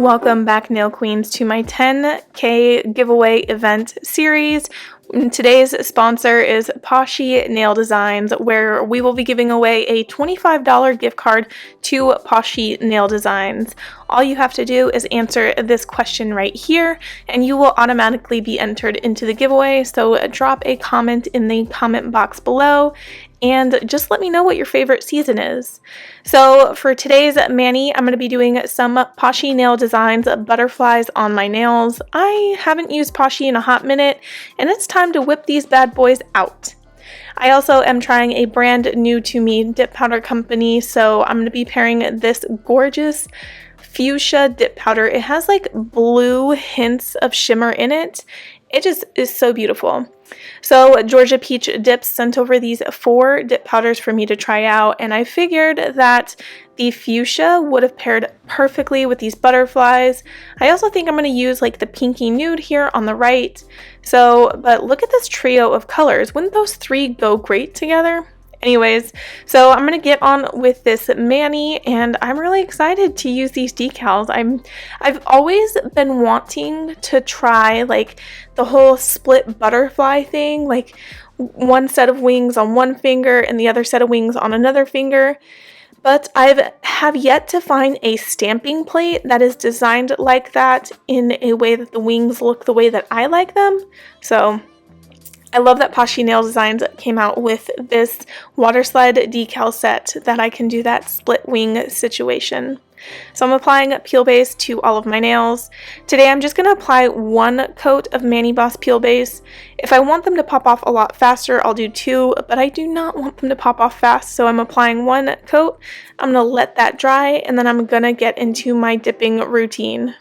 Welcome back, Nail Queens, to my 10K giveaway event series. Today's sponsor is Poshy Nail Designs, where we will be giving away a $25 gift card to Poshy Nail Designs. All you have to do is answer this question right here, and you will automatically be entered into the giveaway. So drop a comment in the comment box below, and just let me know what your favorite season is. So for today's mani, I'm going to be doing some Poshy Nail Designs butterflies on my nails. I haven't used Poshy in a hot minute, and it's time to whip these bad boys out. I also am trying a brand new to me dip powder company, so I'm going to be pairing this gorgeous fuchsia dip powder. It has like blue hints of shimmer in it. It just is so beautiful. So Georgia Peach Dips sent over these 4 dip powders for me to try out, and I figured that the fuchsia would have paired perfectly with these butterflies. I also think I'm going to use like the pinky nude here on the right. But look at this trio of colors. Wouldn't those 3 go great together? Anyways, so I'm going to get on with this mani, and I'm really excited to use these decals. I've always been wanting to try like the whole split butterfly thing, like one set of wings on one finger and the other set of wings on another finger. But I have yet to find a stamping plate that is designed like that in a way that the wings look the way that I like them. So I love that Poshy Nail Designs came out with this Waterslide Decal set that I can do that split wing situation. So I'm applying Peel Base to all of my nails. Today I'm just going to apply 1 coat of Mani Boss Peel Base. If I want them to pop off a lot faster, I'll do 2, but I do not want them to pop off fast, so I'm applying 1 coat. I'm going to let that dry, and then I'm going to get into my dipping routine.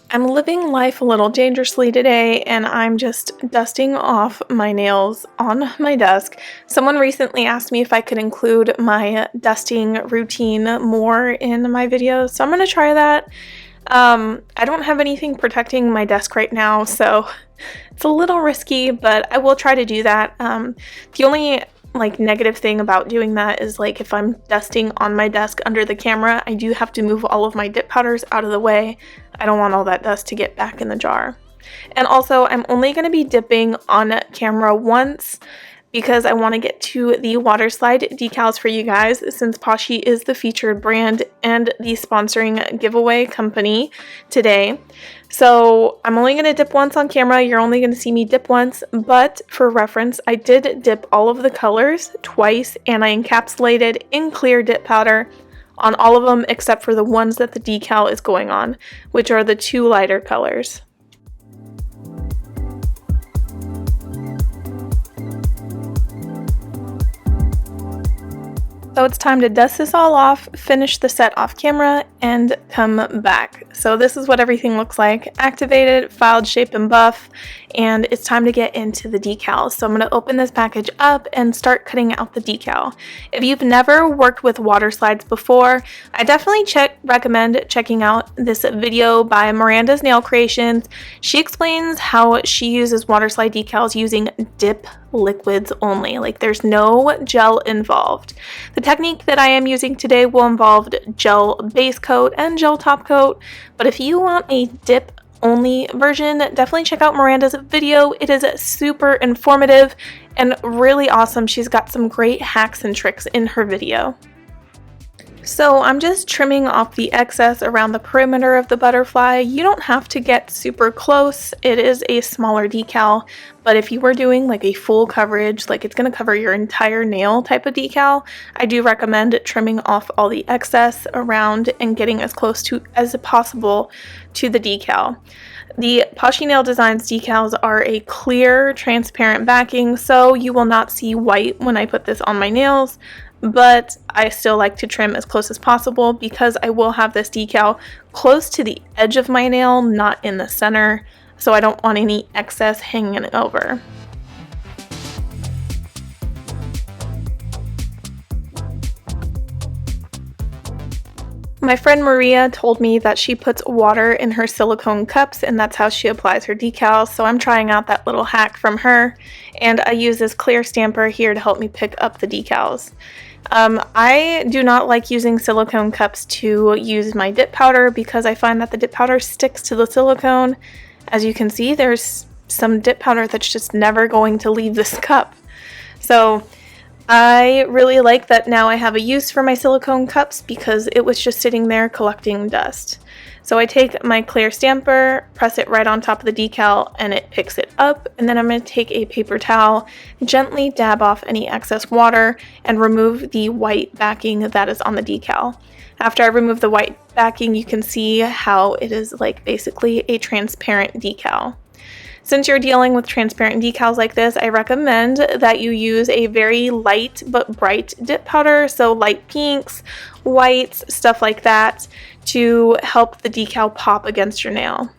I'm living life a little dangerously today, and I'm just dusting off my nails on my desk. Someone recently asked me if I could include my dusting routine more in my videos, so I'm going to try that. I don't have anything protecting my desk right now, so it's a little risky, but I will try to do that. The only negative thing about doing that is if I'm dusting on my desk under the camera, I do have to move all of my dip powders out of the way. I don't want all that dust to get back in the jar. And also, I'm only going to be dipping on camera once because I want to get to the Waterslide decals for you guys, since Poshy is the featured brand and the sponsoring giveaway company today. So I'm only going to dip once on camera. You're only going to see me dip once, but for reference, I did dip all of the colors twice, and I encapsulated in clear dip powder on all of them except for the ones that the decal is going on, which are the 2 lighter colors. So it's time to dust this all off, finish the set off camera, and come back. So this is what everything looks like: activated, filed, shape, and buff, and it's time to get into the decals. So I'm going to open this package up and start cutting out the decal. If you've never worked with water slides before, I definitely recommend checking out this video by Miranda's Nail Creations. She explains how she uses water slide decals using dip liquids only. There's no gel involved. The technique that I am using today will involve gel base coat and gel top coat, but if you want a dip only version, definitely check out Miranda's video. It is super informative and really awesome. She's got some great hacks and tricks in her video. So I'm just trimming off the excess around the perimeter of the butterfly. You don't have to get super close. It is a smaller decal, but if you were doing like a full coverage, like it's going to cover your entire nail type of decal, I do recommend trimming off all the excess around and getting as close to as possible to the decal. The Poshy Nail Designs decals are a clear, transparent backing, so you will not see white when I put this on my nails, but I still like to trim as close as possible because I will have this decal close to the edge of my nail, not in the center, so I don't want any excess hanging over. My friend Maria told me that she puts water in her silicone cups and that's how she applies her decals, so I'm trying out that little hack from her, and I use this clear stamper here to help me pick up the decals. I do not like using silicone cups to use my dip powder because I find that the dip powder sticks to the silicone. As you can see, there's some dip powder that's just never going to leave this cup. So I really like that now I have a use for my silicone cups because it was just sitting there collecting dust. So I take my clear stamper, press it right on top of the decal, and it picks it up, and then I'm going to take a paper towel, gently dab off any excess water, and remove the white backing that is on the decal. After I remove the white backing, you can see how it is like basically a transparent decal. Since you're dealing with transparent decals like this, I recommend that you use a very light but bright dip powder, so light pinks, whites, stuff like that, to help the decal pop against your nail.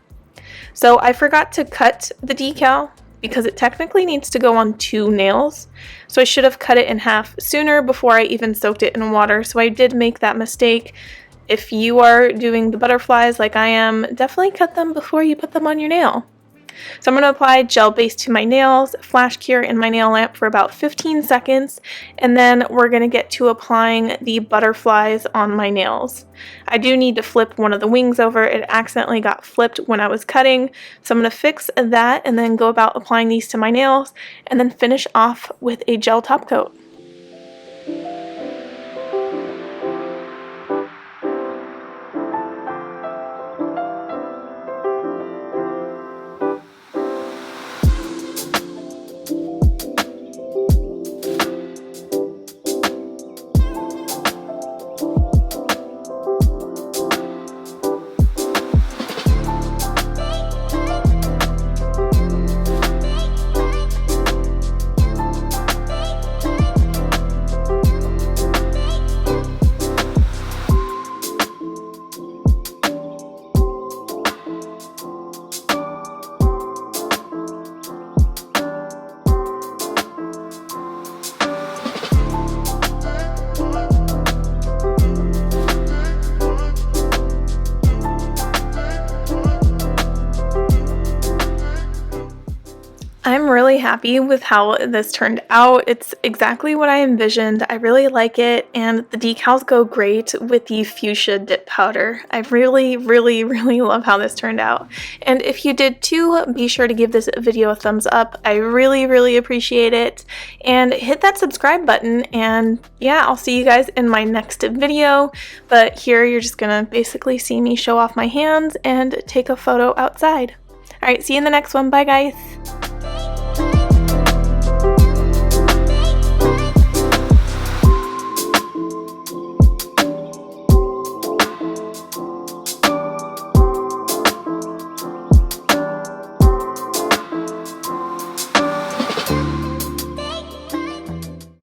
So I forgot to cut the decal because it technically needs to go on 2 nails, so I should have cut it in half sooner before I even soaked it in water, so I did make that mistake. If you are doing the butterflies like I am, definitely cut them before you put them on your nail. So I'm going to apply gel base to my nails, flash cure in my nail lamp for about 15 seconds, and then we're going to get to applying the butterflies on my nails. I do need to flip one of the wings over. It accidentally got flipped when I was cutting, so I'm going to fix that and then go about applying these to my nails and then finish off with a gel top coat. I'm really happy with how this turned out. It's exactly what I envisioned. I really like it, and the decals go great with the fuchsia dip powder. I really love how this turned out. And if you did too, be sure to give this video a thumbs up. I really appreciate it. And hit that subscribe button, and yeah, I'll see you guys in my next video. But here you're just gonna basically see me show off my hands and take a photo outside. Alright, see you in the next one. Bye guys!